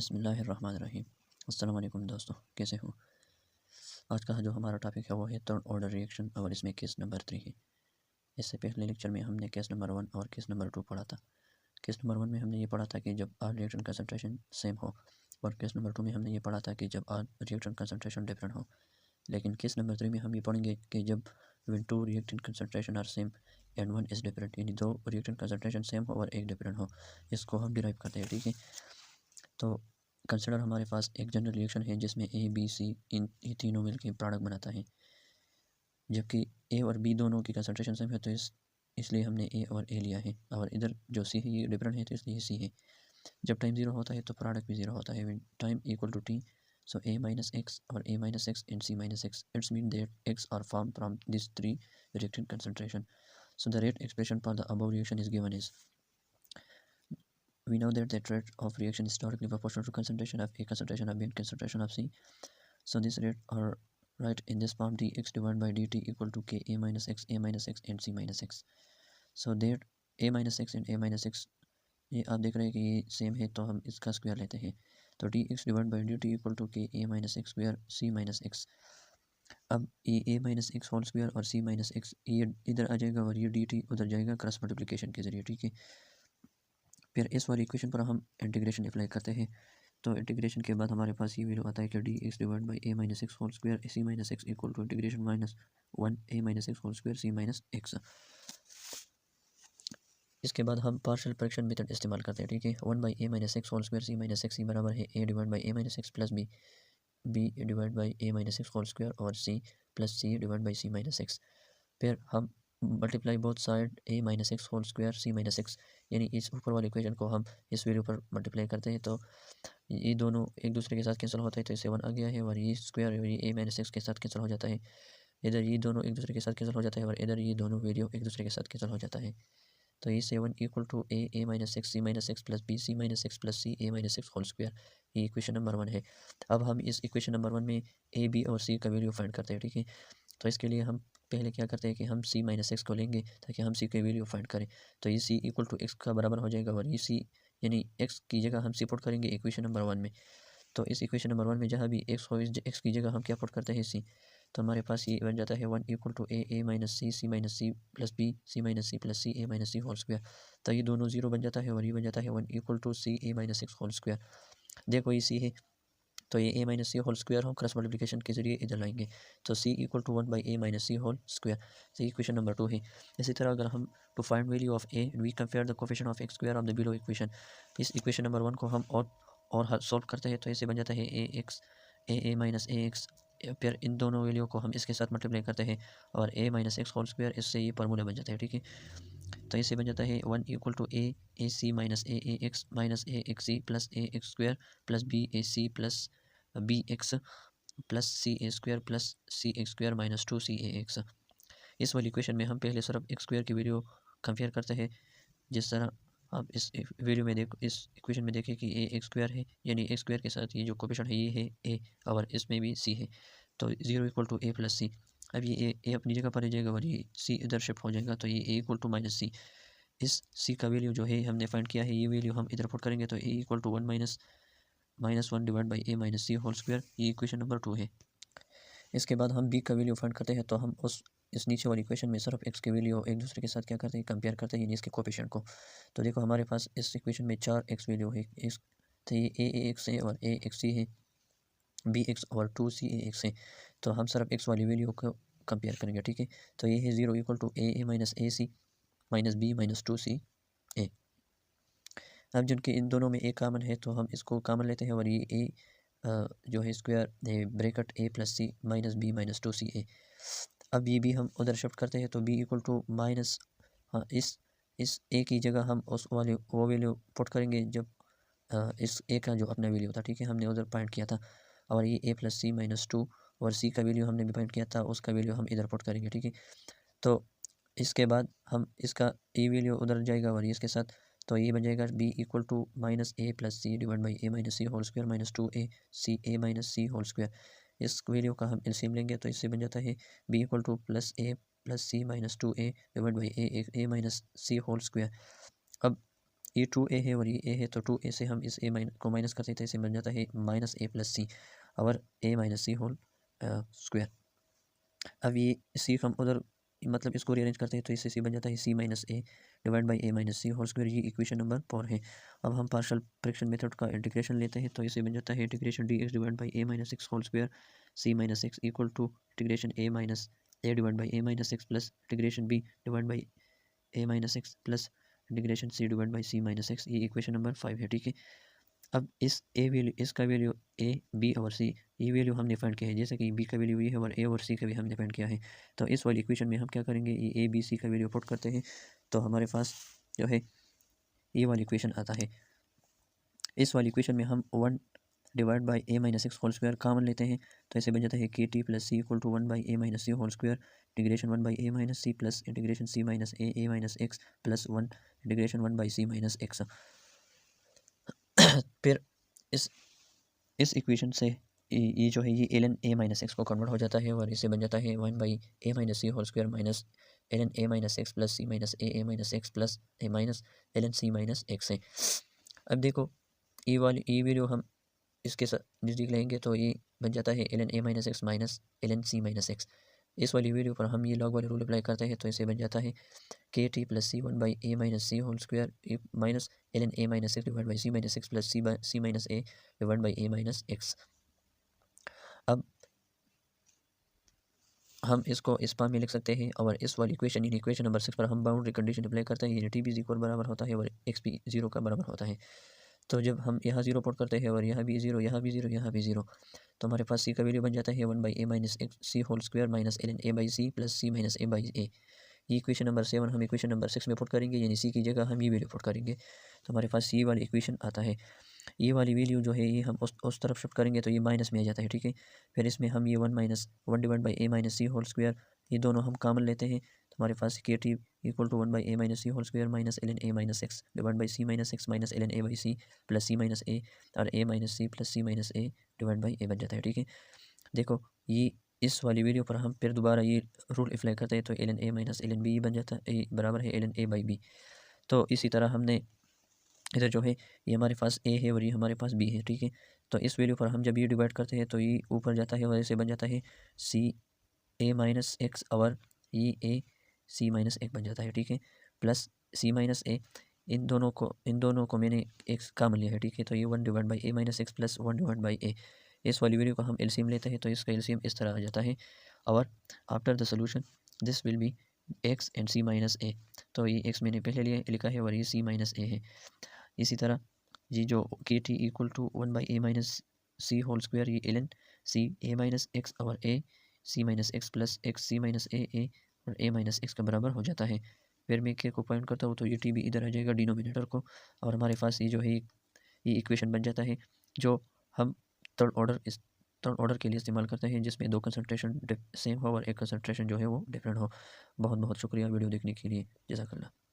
बिस्मिल्लाहिर्रहमानिर्रहीम। अस्सलाम वालेकुम दोस्तों, कैसे हो? आज का जो हमारा टॉपिक है वो है थर्ड ऑर्डर रिएक्शन और इसमें केस नंबर 3 है। इससे पहले लेक्चर में हमने केस नंबर 1 और केस नंबर 2 पढ़ा था। केस नंबर 1 में हमने ये पढ़ा था कि जब आर रिएक्शन कंसंट्रेशन सेम हो, और केस नंबर 2 में हमने ये पढ़ा था कि जब आर रिएक्शन कंसंट्रेशन डिफरेंट हो। लेकिन केस नंबर 3 में हम ये पढ़ेंगे कि जब when two reactant concentration are same and one is different, यानी दो रिएक्टेंट कंसंट्रेशन सेम हो और एक डिफरेंट हो। इसको हम डिराइव करते हैं, ठीक है। तो कंसिडर हमारे पास एक जनरल रिएक्शन है जिसमें ए बी सी इन ये तीनों मिलकर प्रोडक्ट बनाता है, जबकि ए और बी दोनों की कंसंट्रेशन सेम है, तो इसलिए हमने ए और ए लिया है, और इधर जो सी है ये डिफरेंट है तो इसलिए सी है। जब टाइम ज़ीरो होता है तो प्रोडक्ट भी ज़ीरो होता है। When time equal to T, so a minus x or a minus x and c minus x, it's mean that x are formed from these three reactant concentration. So the rate expression for the above reaction is given is, we know that the rate of reaction is directly proportional to concentration of a, concentration of b, and concentration of c. So this rate are right in this form: dx divided by dt equal to k a minus x and c minus x. So that a minus x and a minus x, ये आप देख रहे हैं कि ये same है, तो हम इसका स्क्वायर लेते हैं। तो d x divide by d t equal to k a minus x square C minus x. अब ये ए माइनस एक्स होल स्क्वायर और सी माइनस एक्स ये इधर आ जाएगा और ये डी टी उधर जाएगा क्रॉस मल्टीप्लिकेशन के जरिए, ठीक है। फिर इस वाली इक्वेशन पर हम इंटीग्रेशन अप्लाई करते हैं। तो इंटीग्रेशन के बाद हमारे पास ये वैल्यू आता है कि d x divide by A minus x whole square C minus x equal to integration minus one a minus x whole square C minus x. इसके बाद हम पार्शियल फ्रैक्शन मेथड इस्तेमाल करते हैं, ठीक है। One by A minus x whole square C minus X बराबर है A divide by A minus x plus B, B divide by A minus x whole square और C plus C divide by C minus x. फिर हम multiply both side A minus x whole square C minus X, यानी इस ऊपर वाली equation को हम इस वैल्यू पर मल्टीप्लाई करते हैं, तो ये दोनों एक दूसरे के साथ कैंसिल होता है, तो इसे वन आ गया है, और ये स्क्वायर और ये ए माइनस एक्स के साथ कैंसिल हो जाता है। इधर ये दोनों एक दूसरे के साथ कैंसिल हो जाता है और इधर ये दोनों वैल्यू एक दूसरे के साथ कैंसिल हो जाता है। तो ये 7 equal to a minus x c minus x plus b c minus x plus c A minus x whole square, ये इक्वेशन नंबर 1 है। अब हम इस इक्वेशन नंबर 1 में ए बी और सी का वैल्यू फाइंड करते हैं, ठीक है। तो इसके लिए हम पहले क्या करते हैं कि हम सी माइनस एक्स को लेंगे ताकि हम सी की वैल्यू फाइंड करें। तो ये सी इक्वल टू एक्स का बराबर हो जाएगा, और ये सी यानी एक्स की जगह हम सी पुट करेंगे इक्वेशन नंबर 1 में। तो इस इक्वेशन नंबर 1 में जहाँ भी एक्स हो, इस एक्स की जगह हम क्या पुट करते हैं, सी। तो हमारे पास ये बन जाता है 1 equal to a minus C plus b c minus C plus c A minus C whole square. तो ये दोनों जीरो बन जाता है और ये बन जाता है 1 equal to C A minus x whole square. देखो ये सी है, तो ये ए माइनस सी होल स्क्वायर हम क्रॉस मल्टीप्लिकेशन के जरिए इधर लाएंगे, तो C equal to 1 by A minus C whole square. तो इक्वेशन नंबर 2 है। इसी तरह अगर हम to find value of A we compare the coefficient of X square of the below equation, इस इक्वेशन नंबर 1 को हम और सॉल्व करते हैं, तो ऐसे बन जाता है ए x A minus a x. फिर इन दोनों वैल्यू को हम इसके साथ मल्टीप्लाई करते हैं और ए माइनस एक्स होल स्क्वायर, इससे ये फार्मूला बन जाता है, ठीक है। तो इससे बन जाता है 1 equal to a c minus a x minus a x c plus a x square plus b a c plus b x plus c a square plus c x square minus 2 c a x. इस वाली equation में हम पहले सिर्फ x square की value compare करते हैं, जिस तरह आप इस वीडियो में देखो, इस इक्वेशन में देखें कि ए एक्स स्क्वायर है, यानी एक्स स्क्वायर के साथ ये जो कोफिशिएंट है ये है ए, और इसमें भी सी है, तो 0 इक्वल टू ए प्लस सी। अब ये ए अपनी जगह पर रह जाएगा और ये सी इधर शिफ्ट हो जाएगा, तो ये ए इक्वल टू माइनस सी। इस सी का वैल्यू जो है हमने फाइंड किया है, ये वैल्यू हम इधर पुट करेंगे, तो A equal to 1 minus 1 divide by A minus C whole square, ये इक्वेशन नंबर 2 है। इसके बाद हम बी का वैल्यू फाइंड करते हैं, तो हम इस नीचे वाली इक्वेशन में सिर्फ एक्स की वैल्यू एक दूसरे के साथ क्या करते हैं, कंपेयर करते हैं, यानी इसके कोफिशिएंट को। तो देखो हमारे पास इस इक्वेशन में 4 एक्स वैल्यू है, इस तो ये ए एक्स है और ए एक्स सी है, बी एक्स और 2 सी ए एक्स है। तो हम सिर्फ एक्स वाली वैल्यू को कंपेयर करेंगे, ठीक है। तो ये है 0 equal to a minus a c minus b minus 2 c a. अब जिनके इन दोनों में ए कामन है तो हम इसको कामन लेते हैं, और ये ए जो है square bracket A plus C minus b minus 2 c a. अब ये भी हम उधर शिफ्ट करते हैं, तो बी इक्वल टू माइनस, हाँ इस ए की जगह हम उस वाले वो वैल्यू पुट करेंगे जब इस ए का जो अपना वैल्यू था, ठीक है, हमने उधर पॉइंट किया था, और ये ए प्लस सी माइनस 2 और सी का वैल्यू हमने भी पॉइंट किया था, उसका वैल्यू हम इधर पुट करेंगे, ठीक है। तो इसके बाद हम इसका ए वैल्यू उधर जाएगा और इसके साथ, तो ये बन जाएगा b equal to minus a plus C divide by A minus C whole square minus 2 a c A minus C whole square. इस वैल्यू का हम एलसीएम लेंगे, तो इससे बन जाता है b equal to plus C minus 2 a divide by A minus C whole square. अब ये 2a है और ये a है, तो 2a से हम इस a को माइनस करते हैं तो इसे बन जाता है माइनस a प्लस सी और a minus C whole square. अब ये सी हम उधर मतलब इसको रीअरेंज करते हैं तो इससे सी बन जाता है C minus A divide by A minus C whole square. ये इक्वेशन नंबर 4 है। अब हम पार्शियल फ्रैक्शन मेथड का इंटीग्रेशन लेते हैं तो इसे बन जाता है integration D x divide by A minus x whole square C minus x equal to integration A minus A divide by A minus x plus integration B divide by A minus x plus integration C divide by C minus x. ये equation number 5 है, ठीक है। अब इस ए value इसका value A B और सी ये value हमने फाइंड किया है, जैसे कि बी का वैल्यू ये है और ए और सी का भी हमने फाइंड किया है। तो इस वाली इक्वेशन में हम क्या करेंगे, ये ए बी सी का वैल्यू पुट करते हैं तो हमारे पास जो है ये वाली इक्वेशन आता है। इस वाली इक्वेशन में हम 1 divide by A minus x whole square common लेते हैं तो ऐसे बन जाता है k t plus c equal to 1 by A minus C whole square integration 1 by A minus C plus integration c minus a minus x plus 1 integration 1 by C minus x. फिर इस equation से ये जो है ये l N A minus x को convert हो जाता है और इससे बन जाता है 1 by A minus C whole square minus L N A minus x plus C minus a minus x plus a minus L n c minus x है। अब देखो ये वाली ये वैल्यू हम इसके नज़दीक लेंगे तो ये बन जाता है l N A minus x minus L n c minus x. इस वाली वैल्यू पर हम ये लॉग वाले रूल अप्लाई करते हैं तो इसे बन जाता है k t plus c 1 by A minus C whole square minus L N A minus x divide by C minus x plus C minus A divide by A minus x. अब हम इसको इस फॉर्म में लिख सकते हैं और इस वाली इक्वेशन यानी इक्वेशन नंबर 6 पर हम बाउंड्री कंडीशन अप्लाई करते हैं, यानी टी बी इक्वल बराबर होता है और एक्स भी 0 का बराबर होता है। तो जब हम यहाँ 0 पुट करते हैं और यहाँ भी 0 यहाँ भी 0 यहाँ भी 0 तो हमारे पास सी का वैल्यू बन जाता है 1 by A minus x C whole square minus L N A by C plus C minus A by A. ये इक्वेशन नंबर 7 हम इक्वेशन नंबर 6 में पुट करेंगे, यानी सी की जगह हम ये वैल्यू पुट करेंगे तो हमारे पास सी वाली इक्वेशन आता है। ये वाली वैल्यू जो है ये हम उस तरफ शिफ्ट करेंगे तो ये माइनस में आ जाता है, ठीक है। फिर इसमें हम ये 1 divide by A minus C whole square ये दोनों हम कॉमन लेते हैं तो हमारे पास के T equal to 1 by A minus C whole square minus L N A minus x divide by C minus x minus L N A by C plus C minus ए और ए minus C plus C minus A divide by A बन जाता है, ठीक है। देखो ये इस वाली वीडियो पर हम फिर दोबारा ये रूल अप्लाई करते हैं तो l N A minus L n b बन जाता है, बराबर है l N A by b. तो इसी तरह हमने इधर जो है ये हमारे पास ए है और ये हमारे पास बी है, ठीक है। तो इस वैल्यू पर हम जब ये डिवाइड करते हैं तो ये ऊपर जाता है और ऐसे बन जाता है सी ए माइनस एक्स और ये ए सी माइनस एक बन जाता है, ठीक है, प्लस सी माइनस ए। इन दोनों को मैंने एक्स कॉमन लिया है, ठीक है। तो ये 1 divide by A minus x plus 1 divide by A. इस वाली वैल्यू का हम एलसीएम लेते हैं तो इसका एलसीएम इस तरह आ जाता है और after the solution this will be X and C minus A. तो ये एक्स मैंने पहले लिखा है और ये सी माइनस ए है। इसी तरह ये जो k T equal to 1 by A minus C whole square ये एल एन सी ए माइनस एक्स और a c minus x plus x c minus ए और ए माइनस एक्स का बराबर हो जाता है। फिर मैं के को पॉइंट करता हूँ तो ये टी भी इधर आ जाएगा डिनोमिनेटर को और हमारे पास ये जो है ये इक्वेशन बन जाता है जो हम थर्ड ऑर्डर के लिए इस्तेमाल करते हैं जिसमें 2 कंसंट्रेशन सेम हो और एक कंसंट्रेशन जो है वो डिफरेंट हो। बहुत बहुत शुक्रिया वीडियो देखने के लिए, जज़ाकल्लाह।